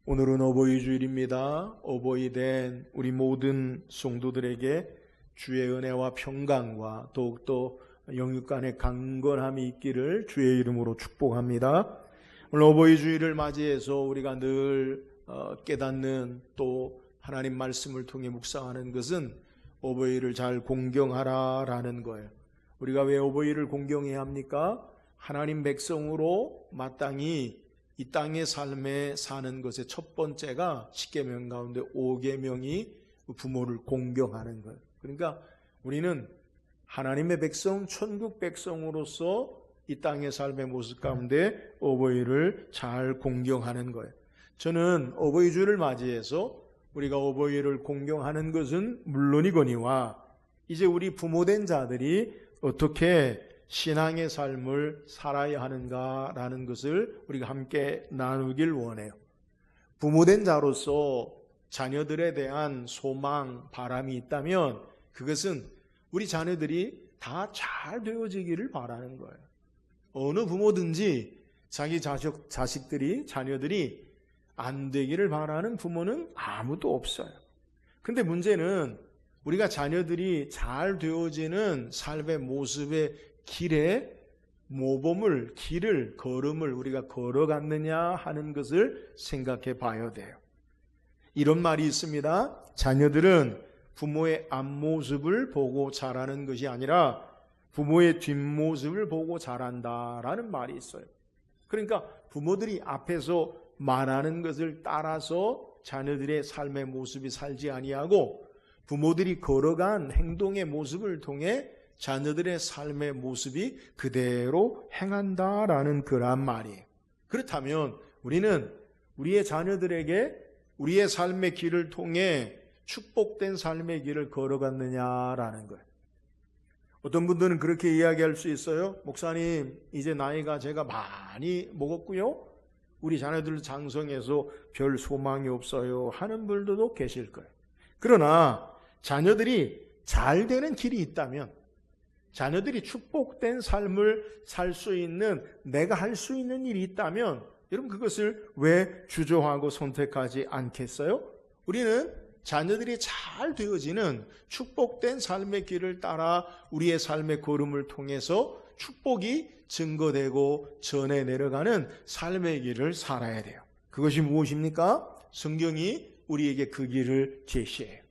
오늘은 어버이 주일입니다. 어버이 된 우리 모든 성도들에게 주의 은혜와 평강과 더욱더 영육 간의 강건함이 있기를 주의 이름으로 축복합니다. 오늘 어버이 주일을 맞이해서 우리가 늘 깨닫는 또 하나님 말씀을 통해 묵상하는 것은 어버이를 잘 공경하라라는 거예요. 우리가 왜 어버이를 공경해야 합니까? 하나님 백성으로 마땅히 이 땅의 삶에 사는 것의 첫 번째가 10계명 가운데 5계명이 부모를 공경하는 거예요. 그러니까 우리는 하나님의 백성, 천국 백성으로서 이 땅의 삶의 모습 가운데 어버이를 잘 공경하는 거예요. 저는 어버이 주를 맞이해서 우리가 어버이를 공경하는 것은 물론이거니와 이제 우리 부모된 자들이 어떻게 신앙의 삶을 살아야 하는가라는 것을 우리가 함께 나누길 원해요. 부모된 자로서 자녀들에 대한 소망, 바람이 있다면 그것은 우리 자녀들이 다 잘 되어지기를 바라는 거예요. 어느 부모든지 자기 자식들이, 자녀들이 안 되기를 바라는 부모는 아무도 없어요. 근데 문제는 우리가 자녀들이 잘 되어지는 삶의 모습의 길에 모범을, 길을, 걸음을 우리가 걸어갔느냐 하는 것을 생각해 봐야 돼요. 이런 말이 있습니다. 자녀들은 부모의 앞모습을 보고 자라는 것이 아니라 부모의 뒷모습을 보고 자란다라는 말이 있어요. 그러니까 부모들이 앞에서 말하는 것을 따라서 자녀들의 삶의 모습이 살지 아니하고 부모들이 걸어간 행동의 모습을 통해 자녀들의 삶의 모습이 그대로 행한다라는 그런 말이에요. 그렇다면 우리는 우리의 자녀들에게 우리의 삶의 길을 통해 축복된 삶의 길을 걸어갔느냐라는 거예요. 어떤 분들은 그렇게 이야기할 수 있어요. 목사님, 이제 나이가 제가 많이 먹었고요. 우리 자녀들 장성해서 별 소망이 없어요 하는 분들도 계실 거예요. 그러나 자녀들이 잘 되는 길이 있다면, 자녀들이 축복된 삶을 살 수 있는, 내가 할 수 있는 일이 있다면 여러분 그것을 왜 주저하고 선택하지 않겠어요? 우리는 자녀들이 잘 되어지는 축복된 삶의 길을 따라 우리의 삶의 걸음을 통해서 축복이 증거되고 전해 내려가는 삶의 길을 살아야 돼요. 그것이 무엇입니까? 성경이 우리에게 그 길을 제시해요.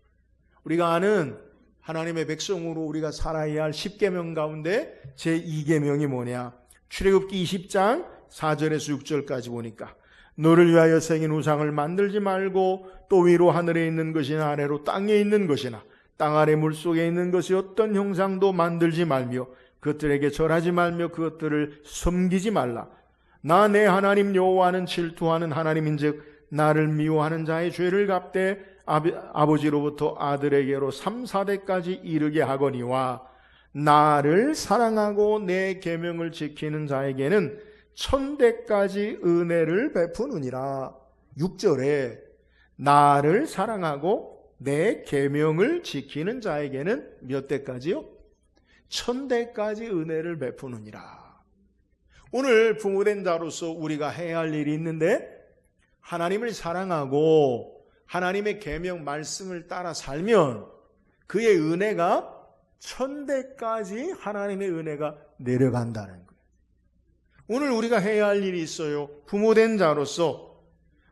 우리가 아는 하나님의 백성으로 우리가 살아야 할 10계명 가운데 제2계명이 뭐냐? 출애굽기 20장 4절에서 6절까지 보니까 너를 위하여 새긴 우상을 만들지 말고 또 위로 하늘에 있는 것이나 아래로 땅에 있는 것이나 땅 아래 물속에 있는 것이 어떤 형상도 만들지 말며 그것들에게 절하지 말며 그것들을 섬기지 말라. 나 내 하나님 여호와는 질투하는 하나님인즉 나를 미워하는 자의 죄를 갚되 아버지로부터 아들에게로 3, 4대까지 이르게 하거니와 나를 사랑하고 내 계명을 지키는 자에게는 1000대까지 은혜를 베푸느니라. 6절에 나를 사랑하고 내 계명을 지키는 자에게는 몇 대까지요? 1000대까지 은혜를 베푸느니라. 오늘 부모된 자로서 우리가 해야 할 일이 있는데 하나님을 사랑하고 하나님의 계명 말씀을 따라 살면 그의 은혜가 1000대까지 하나님의 은혜가 내려간다는 거예요. 오늘 우리가 해야 할 일이 있어요. 부모된 자로서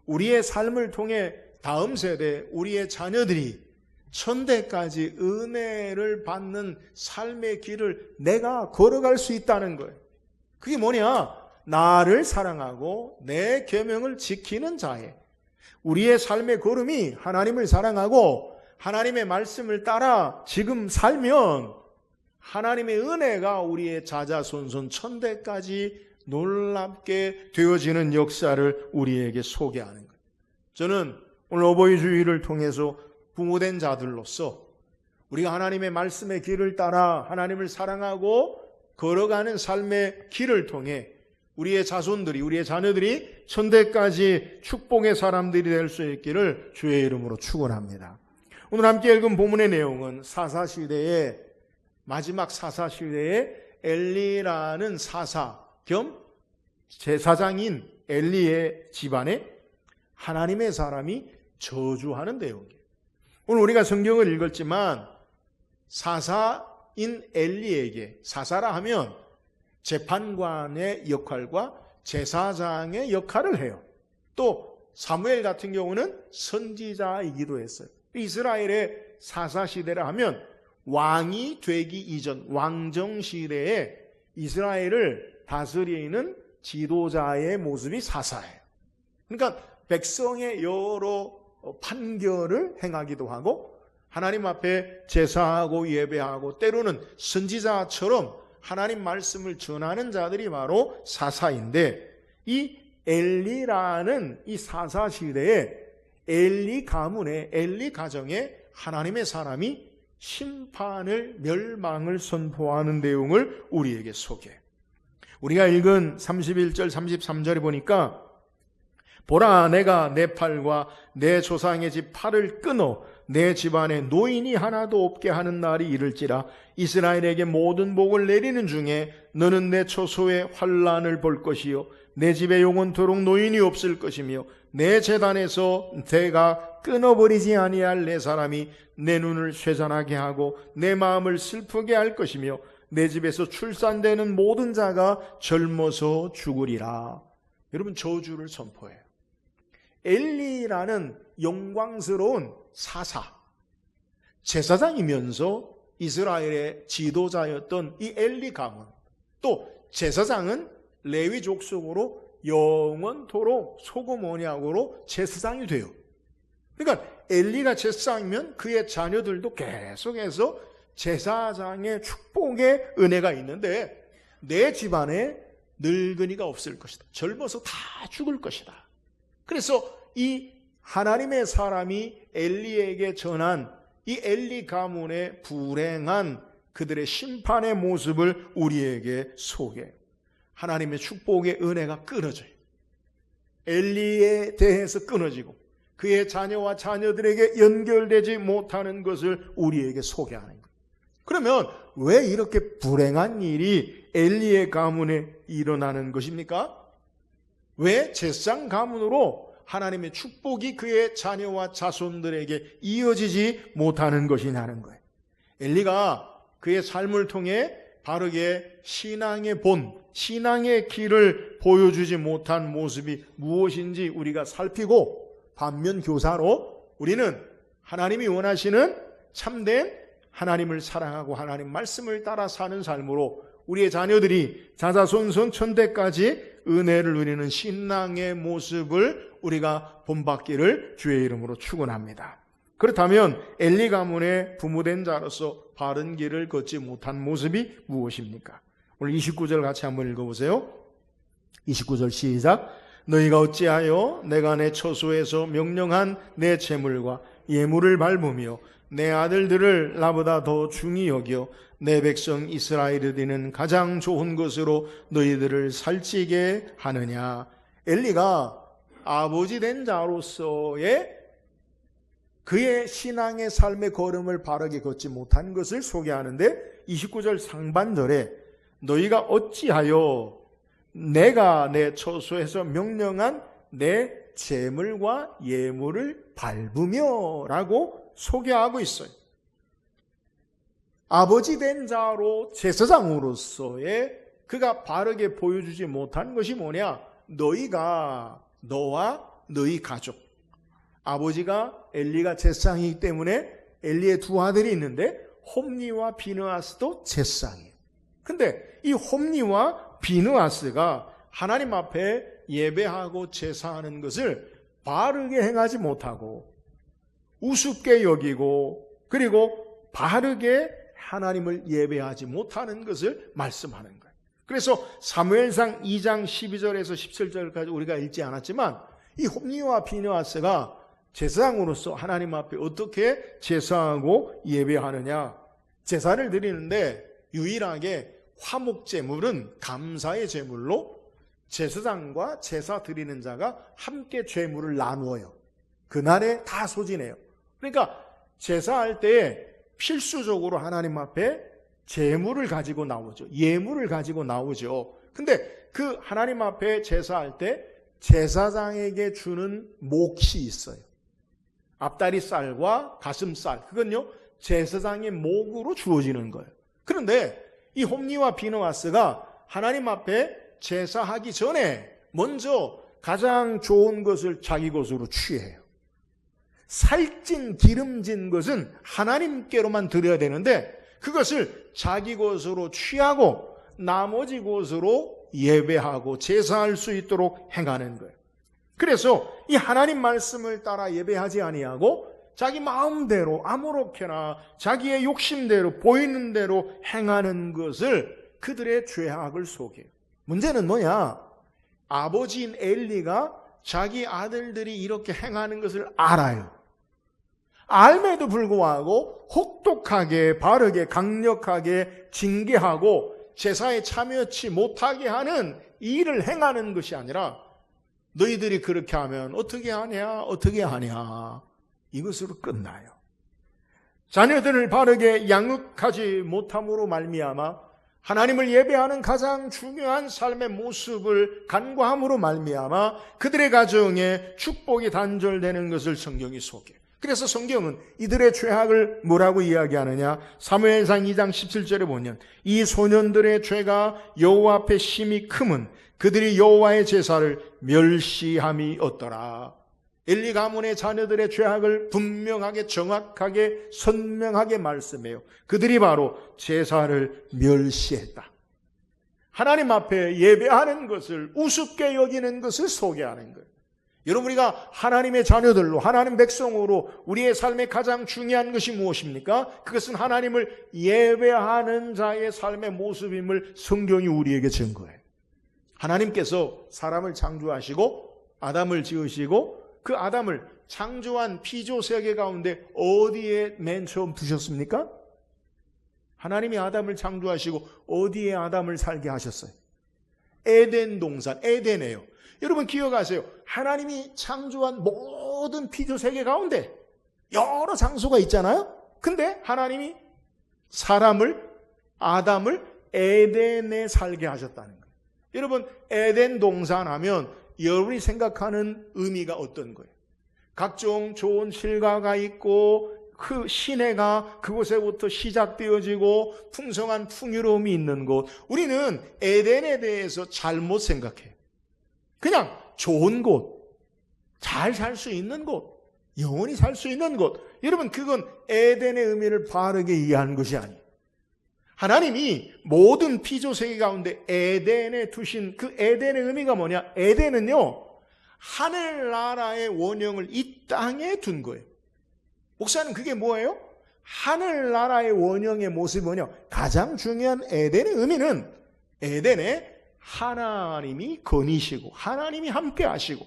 우리의 삶을 통해 다음 세대, 우리의 자녀들이 1000대까지 은혜를 받는 삶의 길을 내가 걸어갈 수 있다는 거예요. 그게 뭐냐? 나를 사랑하고 내 계명을 지키는 자에 우리의 삶의 걸음이 하나님을 사랑하고 하나님의 말씀을 따라 지금 살면 하나님의 은혜가 우리의 자자손손 1000대까지 놀랍게 되어지는 역사를 우리에게 소개하는 거예요. 저는 오늘 어버이 주일을 통해서 부모된 자들로서 우리가 하나님의 말씀의 길을 따라 하나님을 사랑하고 걸어가는 삶의 길을 통해 우리의 자손들이, 우리의 자녀들이 1000대까지 축복의 사람들이 될 수 있기를 주의 이름으로 축원합니다. 오늘 함께 읽은 본문의 내용은 사사시대의 마지막 사사시대의 엘리라는 사사 겸 제사장인 엘리의 집안에 하나님의 사람이 저주하는 내용이에요. 오늘 우리가 성경을 읽었지만 사사인 엘리에게, 사사라 하면 재판관의 역할과 제사장의 역할을 해요. 또 사무엘 같은 경우는 선지자이기도 했어요. 이스라엘의 사사 시대라 하면 왕이 되기 이전 왕정 시대에 이스라엘을 다스리는 지도자의 모습이 사사예요. 그러니까 백성의 여러 판결을 행하기도 하고 하나님 앞에 제사하고 예배하고 때로는 선지자처럼 하나님 말씀을 전하는 자들이 바로 사사인데, 이 엘리라는 이 사사 시대에 엘리 가문에, 엘리 가정에 하나님의 사람이 심판을, 멸망을 선포하는 내용을 우리에게 소개해. 우리가 읽은 31절 33절에 보니까 보라, 내가 내 팔과 내 조상의 집 팔을 끊어 내 집안에 노인이 하나도 없게 하는 날이 이를지라. 이스라엘에게 모든 복을 내리는 중에 너는 내 초소의 환난을 볼 것이요 내 집에 영원토록 노인이 없을 것이며 내 제단에서 내가 끊어버리지 아니할 내 사람이 내 눈을 쇠잔하게 하고 내 마음을 슬프게 할 것이며 내 집에서 출산되는 모든 자가 젊어서 죽으리라. 여러분, 저주를 선포해요. 엘리라는 영광스러운 사사, 제사장이면서 이스라엘의 지도자였던 이 엘리 가문, 또 제사장은 레위 족속으로 영원토록 소금 언약으로 제사장이 돼요. 그러니까 엘리가 제사장이면 그의 자녀들도 계속해서 제사장의 축복의 은혜가 있는데 내 집안에 늙은이가 없을 것이다. 젊어서 다 죽을 것이다. 그래서 이 하나님의 사람이 엘리에게 전한 이 엘리 가문의 불행한 그들의 심판의 모습을 우리에게 소개해요. 하나님의 축복의 은혜가 끊어져요. 엘리에 대해서 끊어지고 그의 자녀와 자녀들에게 연결되지 못하는 것을 우리에게 소개하는 거예요. 그러면 왜 이렇게 불행한 일이 엘리의 가문에 일어나는 것입니까? 왜 제사장 가문으로 하나님의 축복이 그의 자녀와 자손들에게 이어지지 못하는 것이냐는 거예요. 엘리가 그의 삶을 통해 바르게 신앙의 본, 신앙의 길을 보여주지 못한 모습이 무엇인지 우리가 살피고, 반면 교사로 우리는 하나님이 원하시는 참된 하나님을 사랑하고 하나님 말씀을 따라 사는 삶으로 우리의 자녀들이 자자손손 천대까지 은혜를 누리는 신앙의 모습을 우리가 본받기를 주의 이름으로 축원합니다. 그렇다면 엘리 가문의 부모된 자로서 바른 길을 걷지 못한 모습이 무엇입니까? 오늘 29절 같이 한번 읽어보세요. 29절 시작. 너희가 어찌하여 내가 내 처소에서 명령한 내 재물과 예물을 밟으며 내 아들들을 나보다 더 중히 여겨 내 백성 이스라엘이 드리는 가장 좋은 것으로 너희들을 살찌게 하느냐. 엘리가 아버지 된 자로서의 그의 신앙의 삶의 걸음을 바르게 걷지 못한 것을 소개하는데 29절 상반절에 너희가 어찌하여 내가 내 처소에서 명령한 내 재물과 예물을 밟으며 라고 소개하고 있어요. 아버지 된 자로 제사장으로서의 그가 바르게 보여주지 못한 것이 뭐냐? 너와 너희 가족. 아버지가 엘리가 제사장이기 때문에 엘리의 두 아들이 있는데 홈니와 비느하스도 제사장이에요. 근데 이 홈니와 비느하스가 하나님 앞에 예배하고 제사하는 것을 바르게 행하지 못하고 우습게 여기고 그리고 바르게 하나님을 예배하지 못하는 것을 말씀하는 거예요. 그래서 사무엘상 2장 12절에서 17절까지 우리가 읽지 않았지만 이 홈니와 비느하스가 제사장으로서 하나님 앞에 어떻게 제사하고 예배하느냐. 제사를 드리는데 유일하게 화목제물은 감사의 제물로 제사장과 제사 드리는 자가 함께 제물을 나누어요. 그날에 다 소진해요. 그러니까 제사할 때 필수적으로 하나님 앞에 제물을 가지고 나오죠. 예물을 가지고 나오죠. 근데 그 하나님 앞에 제사할 때 제사장에게 주는 몫이 있어요. 앞다리살과 가슴살, 그건요 제사장의 몫으로 주어지는 거예요. 그런데 이 홈니와 비느하스가 하나님 앞에 제사하기 전에 먼저 가장 좋은 것을 자기 것으로 취해요. 살찐 기름진 것은 하나님께로만 드려야 되는데 그것을 자기 것으로 취하고 나머지 것으로 예배하고 제사할 수 있도록 행하는 거예요. 그래서 이 하나님 말씀을 따라 예배하지 아니하고 자기 마음대로 아무렇게나 자기의 욕심대로 보이는 대로 행하는 것을 그들의 죄악을 속여요. 문제는 뭐냐? 아버지인 엘리가 자기 아들들이 이렇게 행하는 것을 알아요. 알매도 불구하고 혹독하게 바르게 강력하게 징계하고 제사에 참여치 못하게 하는 일을 행하는 것이 아니라 너희들이 그렇게 하면 어떻게 하냐 이것으로 끝나요. 자녀들을 바르게 양육하지 못함으로 말미암아 하나님을 예배하는 가장 중요한 삶의 모습을 간과함으로 말미암아 그들의 가정에 축복이 단절되는 것을 성경이 소개해요. 그래서 성경은 이들의 죄악을 뭐라고 이야기하느냐? 사무엘상 2장 17절에 보면 이 소년들의 죄가 여호와 앞에 심히 크면 그들이 여호와의 제사를 멸시함이 없더라. 엘리 가문의 자녀들의 죄악을 분명하게 정확하게 선명하게 말씀해요. 그들이 바로 제사를 멸시했다. 하나님 앞에 예배하는 것을 우습게 여기는 것을 소개하는 거예요. 여러분, 우리가 하나님의 자녀들로 하나님 백성으로 우리의 삶에 가장 중요한 것이 무엇입니까? 그것은 하나님을 예배하는 자의 삶의 모습임을 성경이 우리에게 증거해요. 하나님께서 사람을 창조하시고 아담을 지으시고 그 아담을 창조한 피조 세계 가운데 어디에 맨 처음 두셨습니까? 하나님이 아담을 창조하시고 어디에 아담을 살게 하셨어요? 에덴 동산, 에덴이에요. 여러분 기억하세요. 하나님이 창조한 모든 피조 세계 가운데 여러 장소가 있잖아요. 근데 하나님이 사람을, 아담을 에덴에 살게 하셨다는 거예요. 여러분, 에덴 동산 하면 여러분이 생각하는 의미가 어떤 거예요? 각종 좋은 실과가 있고 그 시내가 그곳에부터 시작되어지고 풍성한 풍요로움이 있는 곳. 우리는 에덴에 대해서 잘못 생각해요. 그냥 좋은 곳, 잘 살 수 있는 곳, 영원히 살 수 있는 곳. 여러분, 그건 에덴의 의미를 바르게 이해한 것이 아니에요. 하나님이 모든 피조 세계 가운데 에덴에 두신 그 에덴의 의미가 뭐냐? 에덴은요, 하늘나라의 원형을 이 땅에 둔 거예요. 목사님, 그게 뭐예요? 하늘나라의 원형의 모습이 뭐냐? 가장 중요한 에덴의 의미는 에덴에 하나님이 거니시고 하나님이 함께 하시고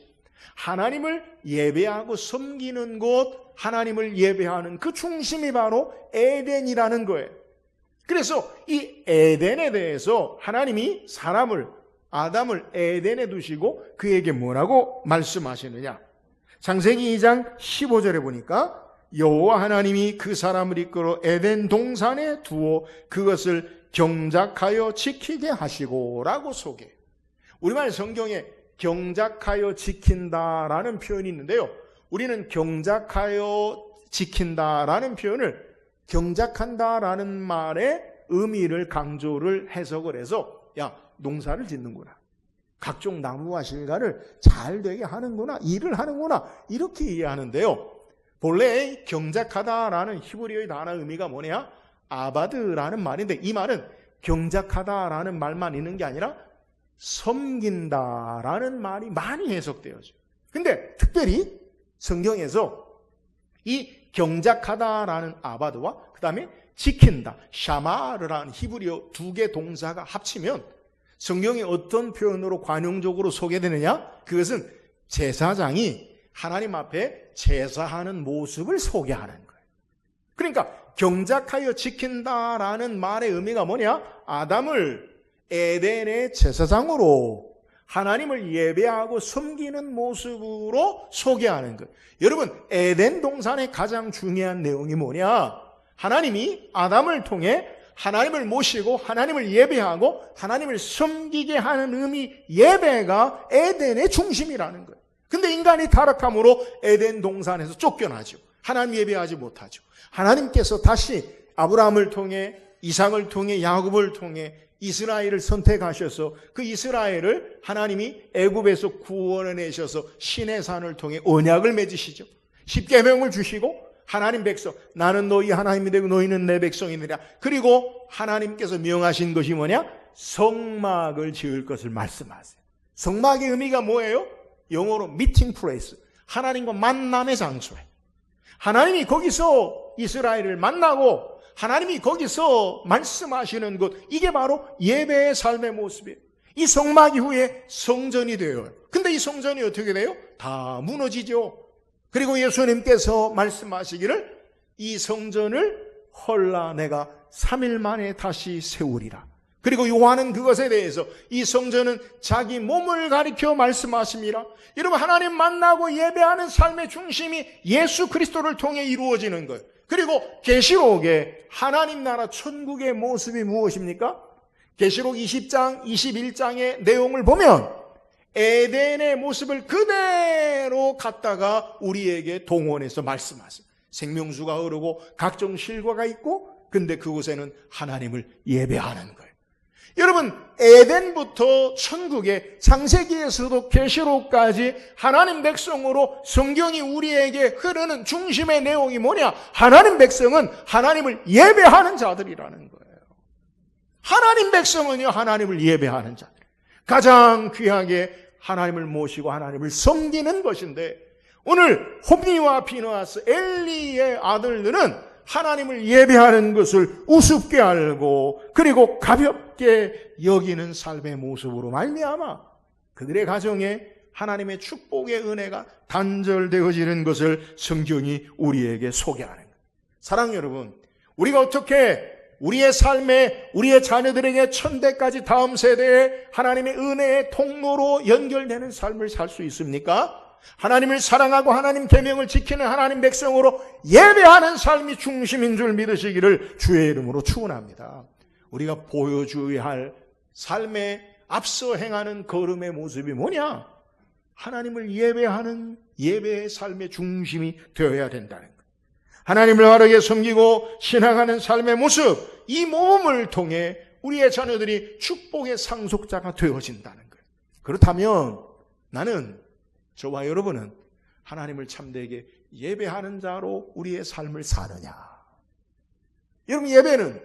하나님을 예배하고 섬기는 곳, 하나님을 예배하는 그 중심이 바로 에덴이라는 거예요. 그래서 이 에덴에 대해서 하나님이 사람을, 아담을 에덴에 두시고 그에게 뭐라고 말씀하시느냐? 창세기 2장 15절에 보니까 여호와 하나님이 그 사람을 이끌어 에덴 동산에 두어 그것을 경작하여 지키게 하시고 라고 소개해요. 우리말 성경에 경작하여 지킨다라는 표현이 있는데요. 우리는 경작하여 지킨다라는 표현을 경작한다라는 말의 의미를 강조를 해석을 해서 야, 농사를 짓는구나. 각종 나무와 실과를 잘 되게 하는구나. 일을 하는구나. 이렇게 이해하는데요. 본래 경작하다라는 히브리어의 단어 의미가 뭐냐? 아바드라는 말인데 이 말은 경작하다라는 말만 있는 게 아니라 섬긴다라는 말이 많이 해석되어져요. 근데 특별히 성경에서 이 경작하다라는 아바드와 그 다음에 지킨다, 샤마르라는 히브리어 두 개 동사가 합치면 성경이 어떤 표현으로 관용적으로 소개되느냐? 그것은 제사장이 하나님 앞에 제사하는 모습을 소개하는 거예요. 그러니까 경작하여 지킨다라는 말의 의미가 뭐냐? 아담을 에덴의 제사장으로 하나님을 예배하고 섬기는 모습으로 소개하는 것. 여러분, 에덴 동산의 가장 중요한 내용이 뭐냐? 하나님이 아담을 통해 하나님을 모시고 하나님을 예배하고 하나님을 섬기게 하는 의미, 예배가 에덴의 중심이라는 거예요. 근데 인간이 타락함으로 에덴 동산에서 쫓겨나죠. 하나님 예배하지 못하죠. 하나님께서 다시 아브라함을 통해, 이삭을 통해, 야곱을 통해 이스라엘을 선택하셔서 그 이스라엘을 하나님이 애굽에서 구원해내셔서 시내산을 통해 언약을 맺으시죠. 십계명을 주시고 하나님 백성, 나는 너희 하나님이 되고 너희는 내 백성이니라. 그리고 하나님께서 명하신 것이 뭐냐? 성막을 지을 것을 말씀하세요. 성막의 의미가 뭐예요? 영어로 미팅 플레이스, 하나님과 만남의 장소예요. 하나님이 거기서 이스라엘을 만나고 하나님이 거기서 말씀하시는 것, 이게 바로 예배의 삶의 모습이에요. 이 성막 이후에 성전이 되어요. 근데 이 성전이 어떻게 돼요? 다 무너지죠. 그리고 예수님께서 말씀하시기를 이 성전을 헐라 내가 3일 만에 다시 세우리라. 그리고 요한은 그것에 대해서 이 성전은 자기 몸을 가리켜 말씀하십니다. 여러분, 하나님 만나고 예배하는 삶의 중심이 예수 그리스도를 통해 이루어지는 거예요. 그리고 계시록에 하나님 나라 천국의 모습이 무엇입니까? 계시록 20장, 21장의 내용을 보면 에덴의 모습을 그대로 갖다가 우리에게 동원해서 말씀하세요. 생명수가 흐르고 각종 실과가 있고, 근데 그곳에는 하나님을 예배하는 거예요. 여러분, 에덴부터 천국의 창세기에서도 계시록까지 하나님 백성으로 성경이 우리에게 흐르는 중심의 내용이 뭐냐? 하나님 백성은 하나님을 예배하는 자들이라는 거예요. 하나님 백성은요, 하나님을 예배하는 자들. 가장 귀하게 하나님을 모시고 하나님을 섬기는 것인데, 오늘 홉니와 비느하스, 엘리의 아들들은 하나님을 예배하는 것을 우습게 알고 그리고 가볍게 여기는 삶의 모습으로 말미암아 그들의 가정에 하나님의 축복의 은혜가 단절되어지는 것을 성경이 우리에게 소개하는 거예요. 사랑하는 여러분, 우리가 어떻게 우리의 삶에 우리의 자녀들에게 천대까지 다음 세대에 하나님의 은혜의 통로로 연결되는 삶을 살 수 있습니까? 하나님을 사랑하고 하나님 계명을 지키는 하나님 백성으로 예배하는 삶이 중심인 줄 믿으시기를 주의 이름으로 축원합니다. 우리가 보여줘야 할 삶에 앞서 행하는 걸음의 모습이 뭐냐? 하나님을 예배하는 예배의 삶의 중심이 되어야 된다는 거예요. 하나님을 바르게 섬기고 신앙하는 삶의 모습, 이 모험을 통해 우리의 자녀들이 축복의 상속자가 되어진다는 거예요. 그렇다면 나는, 저와 여러분은 하나님을 참되게 예배하는 자로 우리의 삶을 사느냐? 여러분, 예배는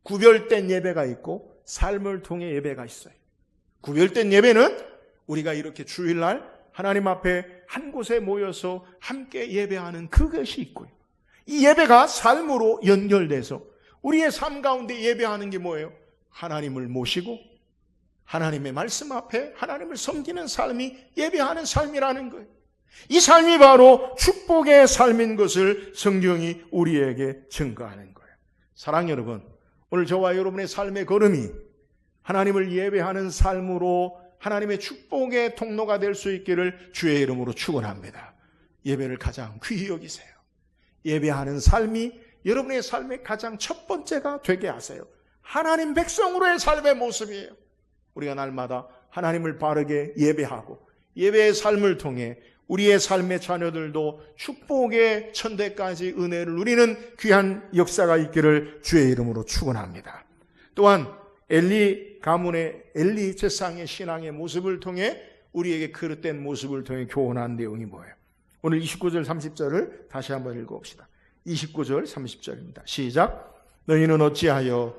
구별된 예배가 있고 삶을 통해 예배가 있어요. 구별된 예배는 우리가 이렇게 주일날 하나님 앞에 한 곳에 모여서 함께 예배하는 그것이 있고요. 이 예배가 삶으로 연결돼서 우리의 삶 가운데 예배하는 게 뭐예요? 하나님을 모시고 하나님의 말씀 앞에 하나님을 섬기는 삶이 예배하는 삶이라는 거예요. 이 삶이 바로 축복의 삶인 것을 성경이 우리에게 증거하는 거예요. 사랑 여러분, 오늘 저와 여러분의 삶의 걸음이 하나님을 예배하는 삶으로 하나님의 축복의 통로가 될 수 있기를 주의 이름으로 축원합니다. 예배를 가장 귀히 여기세요. 예배하는 삶이 여러분의 삶의 가장 첫 번째가 되게 하세요. 하나님 백성으로의 삶의 모습이에요. 우리가 날마다 하나님을 바르게 예배하고 예배의 삶을 통해 우리의 삶의 자녀들도 축복의 천대까지 은혜를 누리는 귀한 역사가 있기를 주의 이름으로 축원합니다. 또한 엘리 가문의 엘리 제사장의 신앙의 모습을 통해 우리에게 그릇된 모습을 통해 교훈한 내용이 뭐예요? 오늘 29절 30절을 다시 한번 읽어봅시다. 29절 30절입니다. 시작. 너희는 어찌하여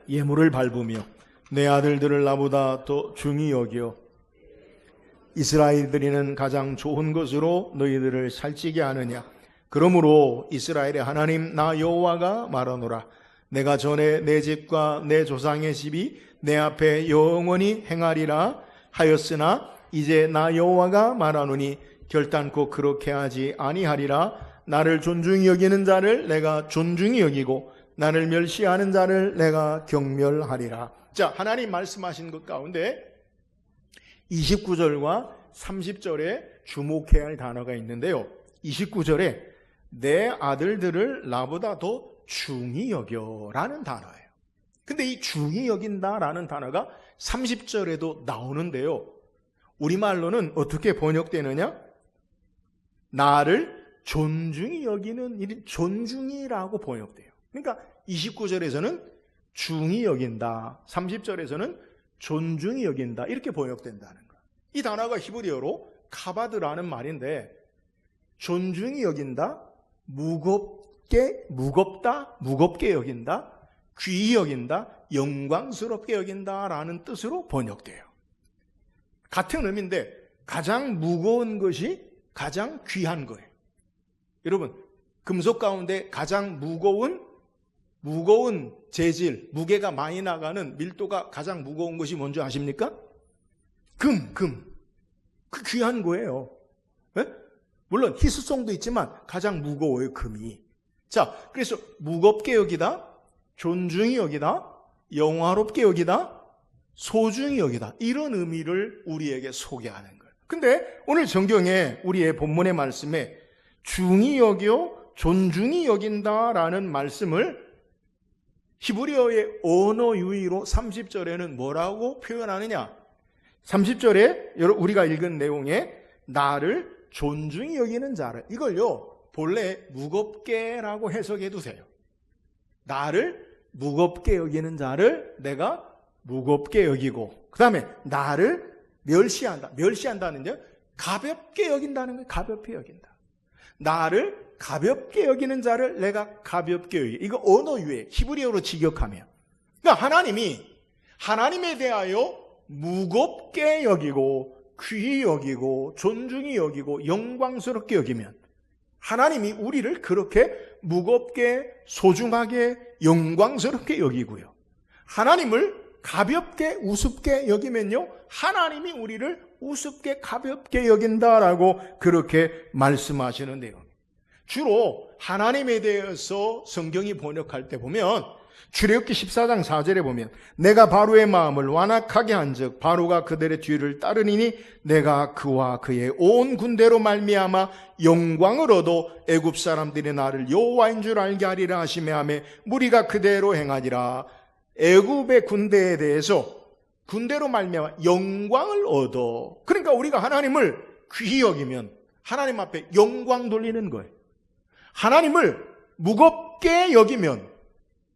예물을 밟으며 내 아들들을 나보다 더 중히 여겨 이스라엘들이는 가장 좋은 것으로 너희들을 살찌게 하느냐? 그러므로 이스라엘의 하나님 나 여호와가 말하노라. 내가 전에 내 집과 내 조상의 집이 내 앞에 영원히 행하리라 하였으나 이제 나 여호와가 말하노니 결단코 그렇게 하지 아니하리라. 나를 존중히 여기는 자를 내가 존중히 여기고 나를 멸시하는 자를 내가 경멸하리라. 자, 하나님 말씀하신 것 가운데 29절과 30절에 주목해야 할 단어가 있는데요. 29절에 내 아들들을 나보다 더 중히 여겨라는 단어예요. 근데 이 중히 여긴다라는 단어가 30절에도 나오는데요. 우리말로는 어떻게 번역되느냐? 나를 존중히 여기는 일, 존중이라고 번역돼요. 그러니까 29절에서는 중히 여긴다, 30절에서는 존중히 여긴다, 이렇게 번역된다는 거예요. 이 단어가 히브리어로 카바드라는 말인데, 존중히 여긴다, 무겁게 여긴다, 귀히 여긴다, 영광스럽게 여긴다라는 뜻으로 번역돼요. 같은 의미인데 가장 무거운 것이 가장 귀한 거예요. 여러분, 금속 가운데 가장 무거운 재질, 무게가 많이 나가는 밀도가 가장 무거운 것이 뭔지 아십니까? 금. 그 귀한 거예요. 네? 물론 희소성도 있지만 가장 무거워요, 금이. 자, 그래서 무겁게 여기다, 존중히 여기다, 영화롭게 여기다, 소중히 여기다, 이런 의미를 우리에게 소개하는 거예요. 근데 오늘 성경에 우리의 본문의 말씀에 중히 여겨 존중히 여긴다라는 말씀을 히브리어의 언어 유희로 30절에는 뭐라고 표현하느냐? 30절에 우리가 읽은 내용에 나를 존중히 여기는 자를, 이걸요 본래 무겁게라고 해석해도 돼요. 나를 무겁게 여기는 자를 내가 무겁게 여기고, 그 다음에 나를 멸시한다는요 가볍게 여긴다는 거예요. 가볍게 여긴다. 나를 가볍게 여기는 자를 내가 가볍게 여기. 이거 언어 유해, 히브리어로 직역하면. 그러니까 하나님에 대하여 무겁게 여기고, 귀히 여기고, 존중히 여기고, 영광스럽게 여기면 하나님이 우리를 그렇게 무겁게, 소중하게, 영광스럽게 여기고요. 하나님을 가볍게, 우습게 여기면요, 하나님이 우리를 우습게, 가볍게 여긴다라고 그렇게 말씀하시는 내용. 주로 하나님에 대해서 성경이 번역할 때 보면 출애굽기 14장 4절에 보면 내가 바로의 마음을 완악하게 한즉 바로가 그들의 뒤를 따르니니 내가 그와 그의 온 군대로 말미암아 영광을 얻어 애굽 사람들이 나를 여호와인 줄 알게 하리라 하시매 하매 무리가 그대로 행하니라. 애굽의 군대에 대해서 군대로 말미암아 영광을 얻어. 그러니까 우리가 하나님을 귀히 여기면 하나님 앞에 영광 돌리는 거예요. 하나님을 무겁게 여기면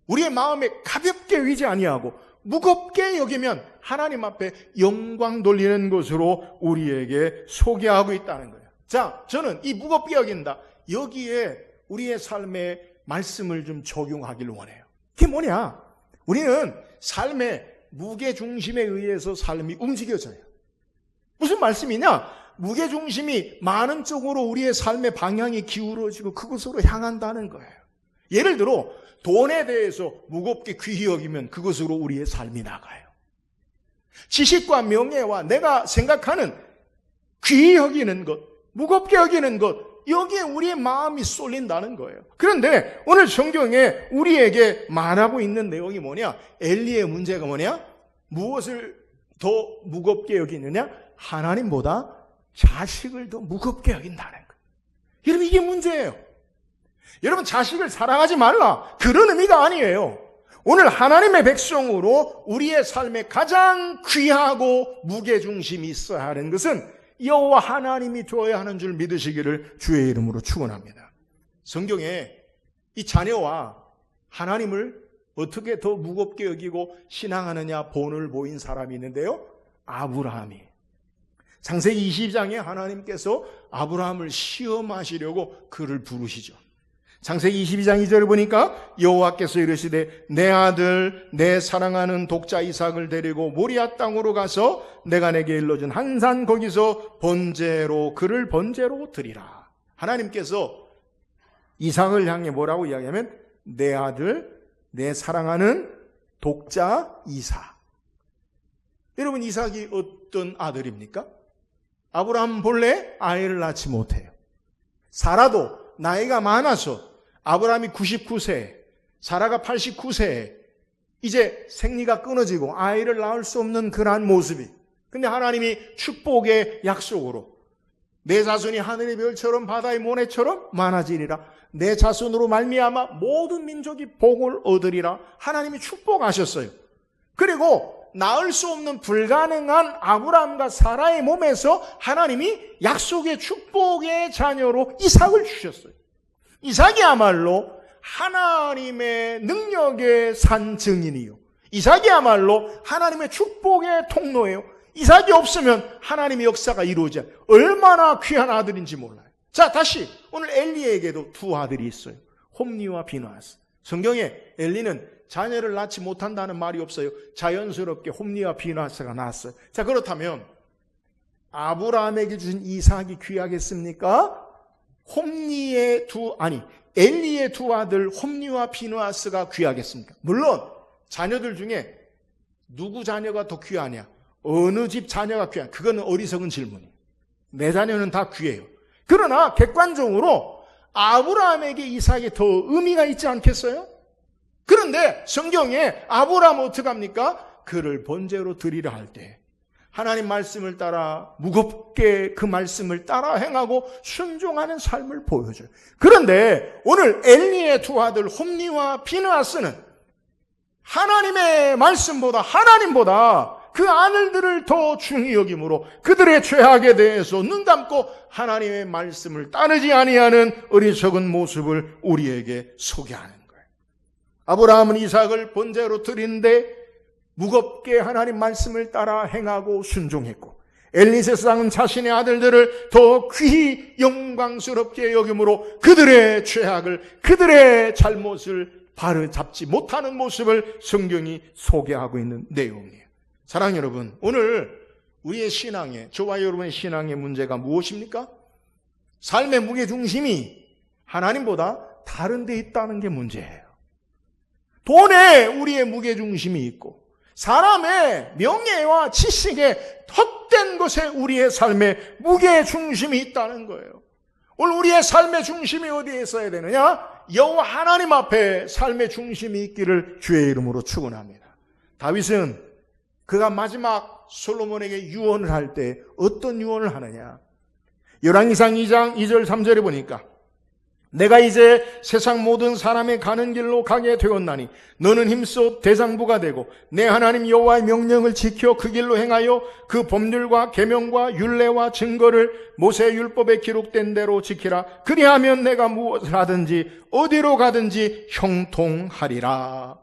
우리의 마음에 가볍게 여기지 아니하고 무겁게 여기면 하나님 앞에 영광 돌리는 것으로 우리에게 소개하고 있다는 거예요. 자, 저는 이 무겁게 여긴다, 여기에 우리의 삶의 말씀을 좀 적용하기를 원해요. 그게 뭐냐? 우리는 삶의 무게중심에 의해서 삶이 움직여져요. 무슨 말씀이냐? 무게중심이 많은 쪽으로 우리의 삶의 방향이 기울어지고 그것으로 향한다는 거예요. 예를 들어 돈에 대해서 무겁게 귀히 여기면 그것으로 우리의 삶이 나가요. 지식과 명예와 내가 생각하는 귀히 여기는 것, 무겁게 여기는 것, 여기에 우리의 마음이 쏠린다는 거예요. 그런데 오늘 성경에 우리에게 말하고 있는 내용이 뭐냐? 엘리의 문제가 뭐냐? 무엇을 더 무겁게 여기느냐? 하나님보다 자식을 더 무겁게 여긴다는 거예요. 여러분, 이게 문제예요. 여러분, 자식을 사랑하지 말라, 그런 의미가 아니에요. 오늘 하나님의 백성으로 우리의 삶에 가장 귀하고 무게중심이 있어야 하는 것은 여호와 하나님이 줘야 하는 줄 믿으시기를 주의 이름으로 축원합니다. 성경에 이 자녀와 하나님을 어떻게 더 무겁게 여기고 신앙하느냐 본을 보인 사람이 있는데요, 아브라함이. 창세기 22장에 하나님께서 아브라함을 시험하시려고 그를 부르시죠. 창세기 22장 2절을 보니까 여호와께서 이르시되 내 아들 내 사랑하는 독자 이삭을 데리고 모리아 땅으로 가서 내가 내게 일러준 한 산 거기서 그를 번제로 드리라. 하나님께서 이삭을 향해 뭐라고 이야기하면 내 아들 내 사랑하는 독자 이삭. 여러분, 이삭이 어떤 아들입니까? 아브라함 본래 아이를 낳지 못해요. 사라도 나이가 많아서 아브라함이 99세, 사라가 89세, 이제 생리가 끊어지고 아이를 낳을 수 없는 그러한 모습이. 근데 하나님이 축복의 약속으로 내 자손이 하늘의 별처럼 바다의 모래처럼 많아지리라. 내 자손으로 말미암아 모든 민족이 복을 얻으리라. 하나님이 축복하셨어요. 그리고 낳을 수 없는 불가능한 아브라함과 사라의 몸에서 하나님이 약속의 축복의 자녀로 이삭을 주셨어요. 이삭이야말로 하나님의 능력의 산 증인이요, 이삭이야말로 하나님의 축복의 통로예요. 이삭이 없으면 하나님의 역사가 이루어져 얼마나 귀한 아들인지 몰라요. 자, 다시 오늘 엘리에게도 두 아들이 있어요. 홈니와 비느하스. 성경에 엘리는 자녀를 낳지 못한다는 말이 없어요. 자연스럽게 홈니와 비느하스가 낳았어요. 자, 그렇다면 아브라함에게 주신 이삭이 귀하겠습니까? 엘리의 두 아들 홈니와 비느하스가 귀하겠습니까? 물론 자녀들 중에 누구 자녀가 더 귀하냐, 어느 집 자녀가 귀하냐, 그거는 어리석은 질문이에요. 내 자녀는 다 귀해요. 그러나 객관적으로 아브라함에게 이삭이 더 의미가 있지 않겠어요? 그런데 성경에 아브라함은 어떻게 합니까? 그를 번제로 드리려 할 때 하나님 말씀을 따라 무겁게 그 말씀을 따라 행하고 순종하는 삶을 보여줘요. 그런데 오늘 엘리의 두 아들 홈니와 비느하스는 하나님의 말씀보다, 하나님보다 그 아들들을 더 중히 여김으로 그들의 죄악에 대해서 눈 감고 하나님의 말씀을 따르지 아니하는 어리석은 모습을 우리에게 소개하는 거예요. 아브라함은 이삭을 번제로 드리는데 무겁게 하나님 말씀을 따라 행하고 순종했고, 엘리세상은 자신의 아들들을 더 귀히 영광스럽게 여김으로 그들의 죄악을, 그들의 잘못을 바로잡지 못하는 모습을 성경이 소개하고 있는 내용이에요. 사랑하는 여러분, 오늘 우리의 신앙에, 저와 여러분의 신앙의 문제가 무엇입니까? 삶의 무게중심이 하나님보다 다른 데 있다는 게 문제예요. 돈에 우리의 무게중심이 있고, 사람의 명예와 지식에 헛된 것에 우리의 삶의 무게중심이 있다는 거예요. 오늘 우리의 삶의 중심이 어디에 있어야 되느냐? 여호와 하나님 앞에 삶의 중심이 있기를 주의 이름으로 축원합니다. 다윗은 그가 마지막 솔로몬에게 유언을 할 때 어떤 유언을 하느냐? 열왕기상 2장 2절 3절에 보니까 내가 이제 세상 모든 사람의 가는 길로 가게 되었나니 너는 힘써 대장부가 되고 내 하나님 여호와의 명령을 지켜 그 길로 행하여 그 법률과 계명과 율례와 증거를 모세의 율법에 기록된 대로 지키라. 그리하면 내가 무엇을 하든지 어디로 가든지 형통하리라.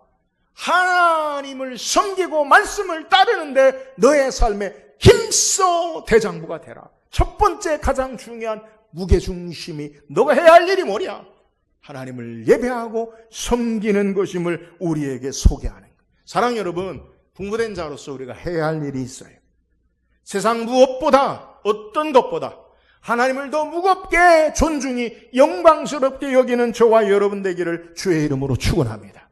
하나님을 섬기고 말씀을 따르는데 너의 삶에 힘써 대장부가 되라. 첫 번째 가장 중요한 무게중심이 너가 해야 할 일이 뭐냐? 하나님을 예배하고 섬기는 것임을 우리에게 소개하는 거예요. 사랑하는 여러분, 공부된 자로서 우리가 해야 할 일이 있어요. 세상 무엇보다, 어떤 것보다 하나님을 더 무겁게 존중히 영광스럽게 여기는 저와 여러분 되기를 주의 이름으로 축원합니다.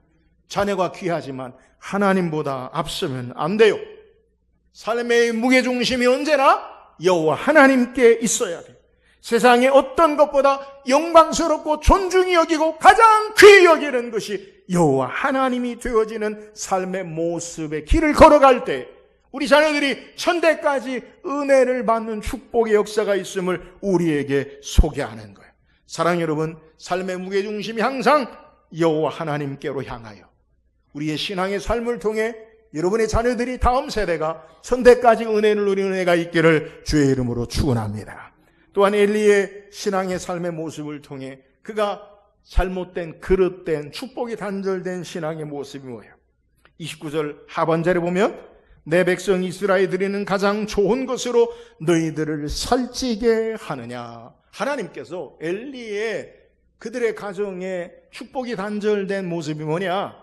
자녀가 귀하지만 하나님보다 앞서면 안 돼요. 삶의 무게중심이 언제나 여호와 하나님께 있어야 돼요. 세상의 어떤 것보다 영광스럽고 존중히 여기고 가장 귀히 여기는 것이 여호와 하나님이 되어지는 삶의 모습의 길을 걸어갈 때 우리 자녀들이 천대까지 은혜를 받는 축복의 역사가 있음을 우리에게 소개하는 거예요. 사랑하는 여러분, 삶의 무게중심이 항상 여호와 하나님께로 향하여 우리의 신앙의 삶을 통해 여러분의 자녀들이 다음 세대가 천대까지 은혜를 누리는 은혜가 있기를 주의 이름으로 축원합니다. 또한 엘리의 신앙의 삶의 모습을 통해 그가 잘못된, 그릇된, 축복이 단절된 신앙의 모습이 뭐예요? 29절 하반절에 보면 내 백성 이스라엘 드리는 가장 좋은 것으로 너희들을 살찌게 하느냐. 하나님께서 엘리의 그들의 가정에 축복이 단절된 모습이 뭐냐?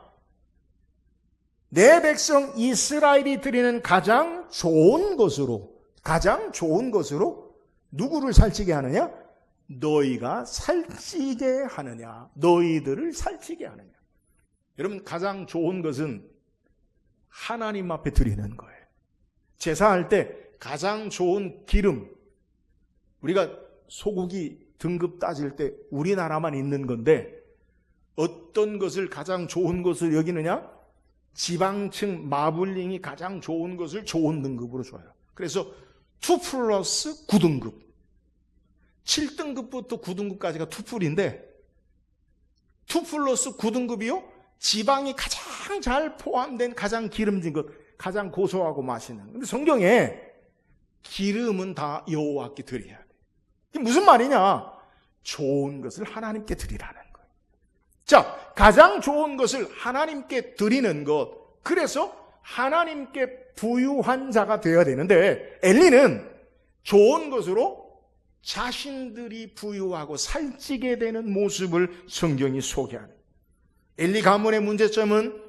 내 백성 이스라엘이 드리는 가장 좋은 것으로 누구를 살찌게 하느냐? 너희가 살찌게 하느냐? 너희들을 살찌게 하느냐? 여러분, 가장 좋은 것은 하나님 앞에 드리는 거예요. 제사할 때 가장 좋은 기름, 우리가 소고기 등급 따질 때 우리나라만 있는 건데 어떤 것을 가장 좋은 것을 여기느냐? 지방층 마블링이 가장 좋은 것을 좋은 등급으로 줘요. 그래서 2+9등급. 7등급부터 9등급까지가 투풀인데, 투 플러스 9등급이요? 지방이 가장 잘 포함된 가장 기름진 것, 가장 고소하고 맛있는. 근데 성경에 기름은 다 여호와께 드려야 돼. 이게 무슨 말이냐? 좋은 것을 하나님께 드리라는 거예요. 자, 가장 좋은 것을 하나님께 드리는 것. 그래서 하나님께 부유한 자가 되어야 되는데, 엘리는 좋은 것으로 자신들이 부유하고 살찌게 되는 모습을 성경이 소개하는. 엘리 가문의 문제점은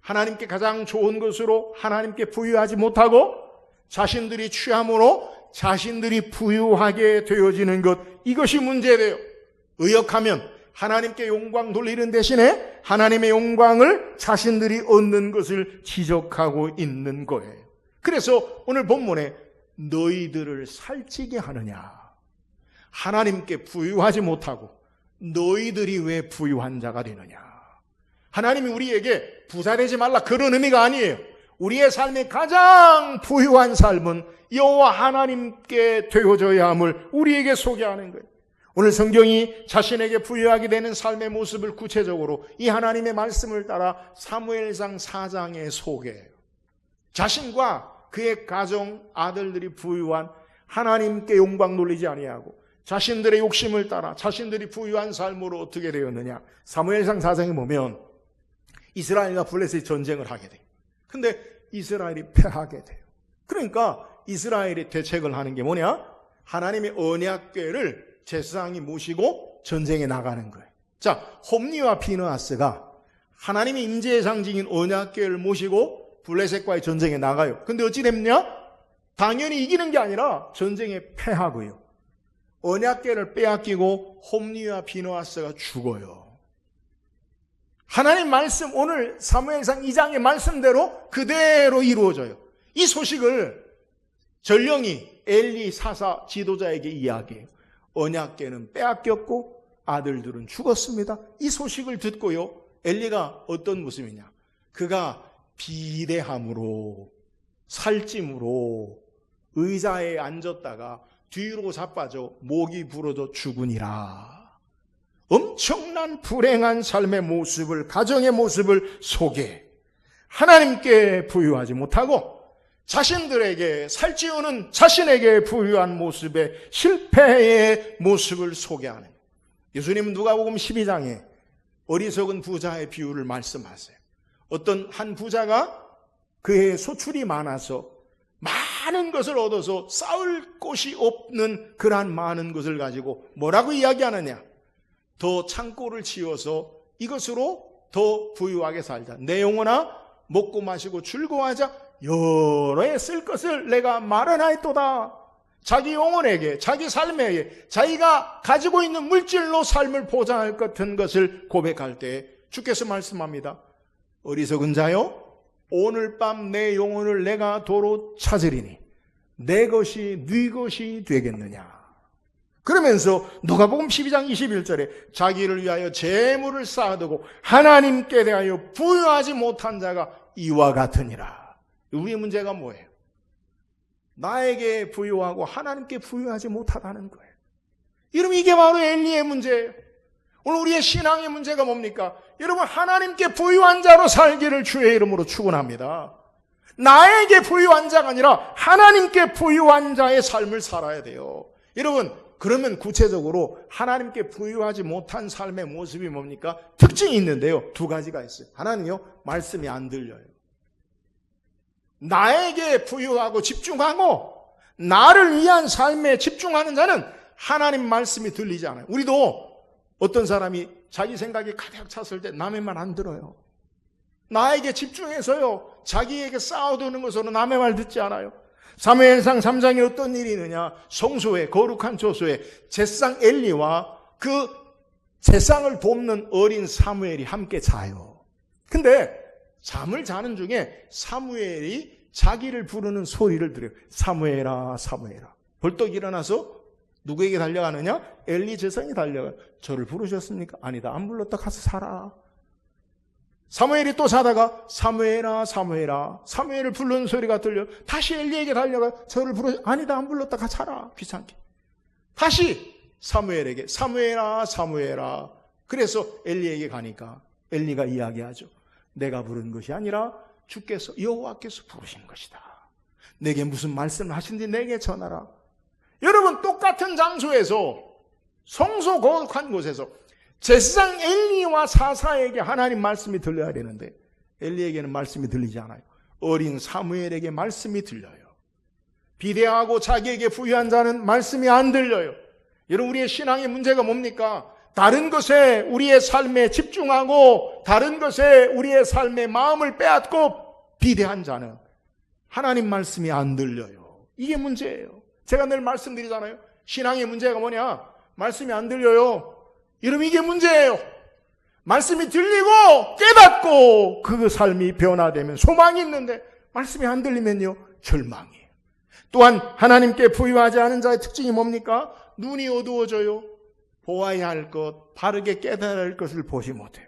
하나님께 가장 좋은 것으로 하나님께 부유하지 못하고 자신들이 취함으로 자신들이 부유하게 되어지는 것, 이것이 문제예요. 의역하면 하나님께 영광 돌리는 대신에 하나님의 영광을 자신들이 얻는 것을 지적하고 있는 거예요. 그래서 오늘 본문에 너희들을 살찌게 하느냐, 하나님께 부유하지 못하고 너희들이 왜 부유한 자가 되느냐. 하나님이 우리에게 부자 되지 말라, 그런 의미가 아니에요. 우리의 삶의 가장 부유한 삶은 여호와 하나님께 되어져야 함을 우리에게 소개하는 거예요. 오늘 성경이 자신에게 부유하게 되는 삶의 모습을 구체적으로 이 하나님의 말씀을 따라 사무엘상 4장에 소개해요. 자신과 그의 가정, 아들들이 부유한, 하나님께 영광 돌리지 아니하고 자신들의 욕심을 따라 자신들이 부유한 삶으로 어떻게 되었느냐. 사무엘상 4장에 보면 이스라엘과 블레셋이 전쟁을 하게 돼요. 근데 이스라엘이 패하게 돼요. 그러니까 이스라엘이 대책을 하는 게 뭐냐? 하나님의 언약궤를 제사장이 모시고 전쟁에 나가는 거예요. 자, 홈니와 비느하스가 하나님의 임재의 상징인 언약궤를 모시고 블레셋과의 전쟁에 나가요. 근데 어찌 됐냐? 당연히 이기는 게 아니라 전쟁에 패하고요. 언약궤를 빼앗기고 홈니와 비느하스가 죽어요. 하나님 말씀, 오늘 사무엘상 2장의 말씀대로 그대로 이루어져요. 이 소식을 전령이 엘리 사사 지도자에게 이야기해요. 언약궤는 빼앗겼고 아들들은 죽었습니다. 이 소식을 듣고요, 엘리가 어떤 모습이냐? 그가 비대함으로, 살찜으로 의자에 앉았다가 뒤로 자빠져 목이 부러져 죽으니라. 엄청난 불행한 삶의 모습을, 가정의 모습을 소개해. 하나님께 부유하지 못하고 자신들에게 살찌우는 자신에게 부유한 모습의 실패의 모습을 소개하는. 예수님은 누가복음 12장에 어리석은 부자의 비유를 말씀하세요. 어떤 한 부자가 그의 소출이 많아서 많은 것을 얻어서 쌓을 곳이 없는 그러한 많은 것을 가지고 뭐라고 이야기하느냐? 더 창고를 지어서 이것으로 더 부유하게 살자. 내 영혼아 먹고 마시고 즐거워하자. 여러 해 쓸 것을 내가 마련하였도다. 자기 영혼에게, 자기 삶에게 자기가 가지고 있는 물질로 삶을 보장할 같은 것을 고백할 때 주께서 말씀합니다. 어리석은 자여, 오늘 밤 내 영혼을 내가 도로 찾으리니 내 것이 네 것이 되겠느냐. 그러면서 누가복음 12장 21절에 자기를 위하여 재물을 쌓아두고 하나님께 대하여 부유하지 못한 자가 이와 같으니라. 우리의 문제가 뭐예요? 나에게 부유하고 하나님께 부유하지 못하다는 거예요. 여러분, 이게 바로 엘리의 문제예요. 오늘 우리의 신앙의 문제가 뭡니까? 여러분, 하나님께 부유한 자로 살기를 주의 이름으로 축원합니다. 나에게 부유한 자가 아니라 하나님께 부유한 자의 삶을 살아야 돼요. 여러분, 그러면 구체적으로 하나님께 부유하지 못한 삶의 모습이 뭡니까? 특징이 있는데요. 두 가지가 있어요. 하나는요, 말씀이 안 들려요. 나에게 부유하고 집중하고 나를 위한 삶에 집중하는 자는 하나님 말씀이 들리지 않아요. 우리도 어떤 사람이 자기 생각이 가득 찼을 때 남의 말 안 들어요. 나에게 집중해서요, 자기에게 쌓아두는 것으로 남의 말 듣지 않아요. 사무엘상 3장에 어떤 일이 있느냐? 성소에, 거룩한 조소에 제사장 엘리와 그 제사장을 돕는 어린 사무엘이 함께 자요. 근데 잠을 자는 중에 사무엘이 자기를 부르는 소리를 들어요. 사무엘아, 사무엘아. 벌떡 일어나서 누구에게 달려가느냐? 엘리 제사장이 달려가요. 저를 부르셨습니까? 아니다, 안 불렀다, 가서 살아. 사무엘이 또 자다가 사무엘아, 사무엘아. 사무엘을 부르는 소리가 들려. 다시 엘리에게 달려가요. 저를 부르, 아니다, 안 불렀다, 가서 살아. 귀찮게. 다시 사무엘에게 사무엘아 사무엘아. 그래서 엘리에게 가니까 엘리가 이야기하죠. 내가 부른 것이 아니라 주께서 여호와께서 부르신 것이다. 내게 무슨 말씀을 하신지 내게 전하라. 여러분, 똑같은 장소에서 성소 거룩한 곳에서 제사장 엘리와 사사에게 하나님 말씀이 들려야 되는데 엘리에게는 말씀이 들리지 않아요. 어린 사무엘에게 말씀이 들려요. 비대하고 자기에게 부유한 자는 말씀이 안 들려요. 여러분, 우리의 신앙의 문제가 뭡니까? 다른 것에 우리의 삶에 집중하고 다른 것에 우리의 삶의 마음을 빼앗고 비대한 자는 하나님 말씀이 안 들려요. 이게 문제예요. 제가 늘 말씀드리잖아요. 신앙의 문제가 뭐냐? 말씀이 안 들려요. 여러분, 이게 문제예요. 말씀이 들리고 깨닫고 그 삶이 변화되면 소망이 있는데 말씀이 안 들리면요, 절망이에요. 또한 하나님께 부유하지 않은 자의 특징이 뭡니까? 눈이 어두워져요. 보아야 할 것, 바르게 깨달아야 할 것을 보지 못해요.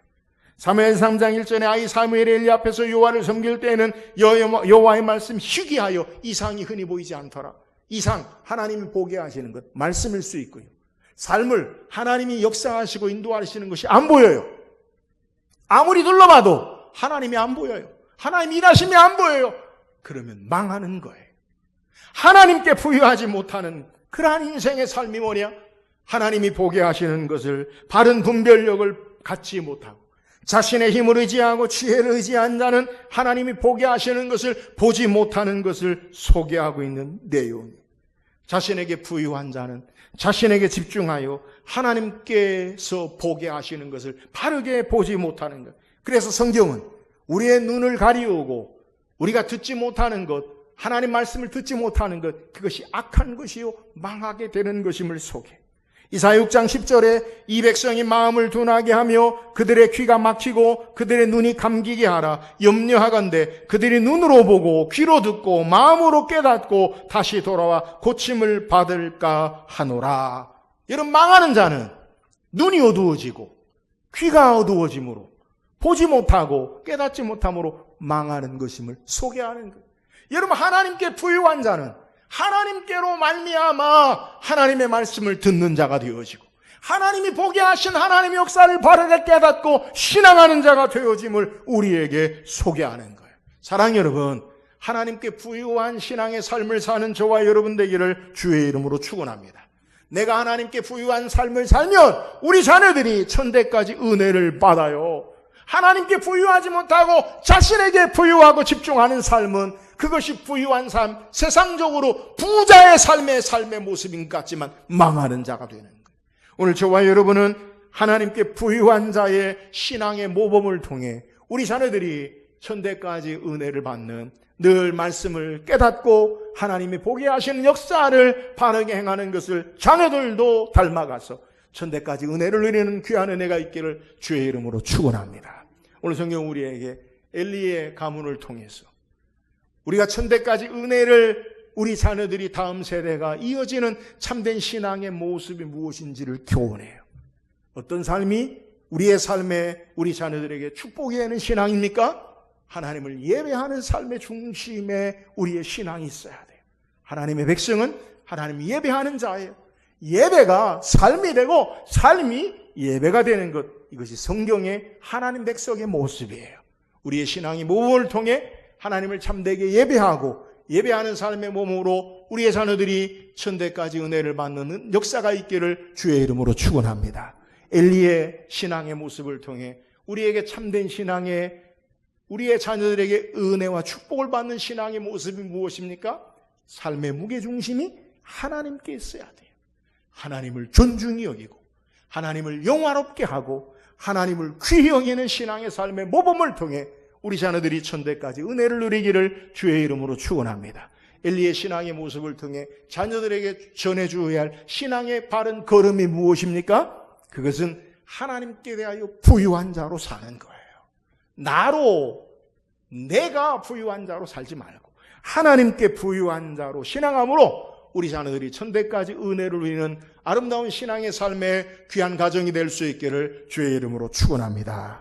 사무엘 3장 1절에 아이 사무엘이 엘리 앞에서 여호와를 섬길 때에는 여호와의 말씀 희귀하여 이상이 흔히 보이지 않더라. 이상, 하나님이 보게 하시는 것, 말씀일 수 있고요. 삶을 하나님이 역사하시고 인도하시는 것이 안 보여요. 아무리 둘러봐도 하나님이 안 보여요. 하나님 일하심이 안 보여요. 그러면 망하는 거예요. 하나님께 부유하지 못하는 그러한 인생의 삶이 뭐냐? 하나님이 보게 하시는 것을, 바른 분별력을 갖지 못하고 자신의 힘을 의지하고 지혜를 의지한 자는 하나님이 보게 하시는 것을 보지 못하는 것을 소개하고 있는 내용이에요. 자신에게 부유한 자는 자신에게 집중하여 하나님께서 보게 하시는 것을 바르게 보지 못하는 것. 그래서 성경은 우리의 눈을 가리우고 우리가 듣지 못하는 것, 하나님 말씀을 듣지 못하는 것, 그것이 악한 것이요 망하게 되는 것임을 소개. 이사야 6장 10절에 이 백성이 마음을 둔하게 하며 그들의 귀가 막히고 그들의 눈이 감기게 하라. 염려하건대 그들이 눈으로 보고 귀로 듣고 마음으로 깨닫고 다시 돌아와 고침을 받을까 하노라. 여러분, 망하는 자는 눈이 어두워지고 귀가 어두워짐으로 보지 못하고 깨닫지 못함으로 망하는 것임을 소개하는 거예요. 여러분, 하나님께 부유한 자는 하나님께로 말미암아 하나님의 말씀을 듣는 자가 되어지고 하나님이 보게 하신 하나님의 역사를 바르게 깨닫고 신앙하는 자가 되어짐을 우리에게 소개하는 거예요. 사랑하는 여러분, 하나님께 부유한 신앙의 삶을 사는 저와 여러분 되기를 주의 이름으로 축원합니다. 내가 하나님께 부유한 삶을 살면 우리 자녀들이 천대까지 은혜를 받아요. 하나님께 부유하지 못하고 자신에게 부유하고 집중하는 삶은 그것이 부유한 삶, 세상적으로 부자의 삶의 모습인 것 같지만 망하는 자가 되는 거예요. 오늘 저와 여러분은 하나님께 부유한 자의 신앙의 모범을 통해 우리 자녀들이 천대까지 은혜를 받는, 늘 말씀을 깨닫고 하나님이 보게 하시는 역사를 바르게 행하는 것을 자녀들도 닮아가서 천대까지 은혜를 누리는 귀한 은혜가 있기를 주의 이름으로 축원합니다. 오늘 성경 우리에게 엘리의 가문을 통해서 우리가 천대까지 은혜를 우리 자녀들이 다음 세대가 이어지는 참된 신앙의 모습이 무엇인지를 교훈해요. 어떤 삶이 우리의 삶에 우리 자녀들에게 축복이 되는 신앙입니까? 하나님을 예배하는 삶의 중심에 우리의 신앙이 있어야 돼요. 하나님의 백성은 하나님을 예배하는 자예요. 예배가 삶이 되고 삶이 예배가 되는 것, 이것이 성경의 하나님 백성의 모습이에요. 우리의 신앙이 모범을 통해 하나님을 참되게 예배하고 예배하는 삶의 몸으로 우리의 자녀들이 천대까지 은혜를 받는 역사가 있기를 주의 이름으로 축원합니다. 엘리의 신앙의 모습을 통해 우리에게 참된 신앙의, 우리의 자녀들에게 은혜와 축복을 받는 신앙의 모습이 무엇입니까? 삶의 무게중심이 하나님께 있어야 돼요. 하나님을 존중히 여기고 하나님을 영화롭게 하고 하나님을 귀히 여기는 신앙의 삶의 모범을 통해 우리 자녀들이 천대까지 은혜를 누리기를 주의 이름으로 축원합니다. 엘리의 신앙의 모습을 통해 자녀들에게 전해주어야 할 신앙의 바른 걸음이 무엇입니까? 그것은 하나님께 대하여 부유한 자로 사는 거예요. 나로, 내가 부유한 자로 살지 말고 하나님께 부유한 자로 신앙함으로 우리 자녀들이 천대까지 은혜를 누리는 아름다운 신앙의 삶의 귀한 가정이 될 수 있기를 주의 이름으로 축원합니다.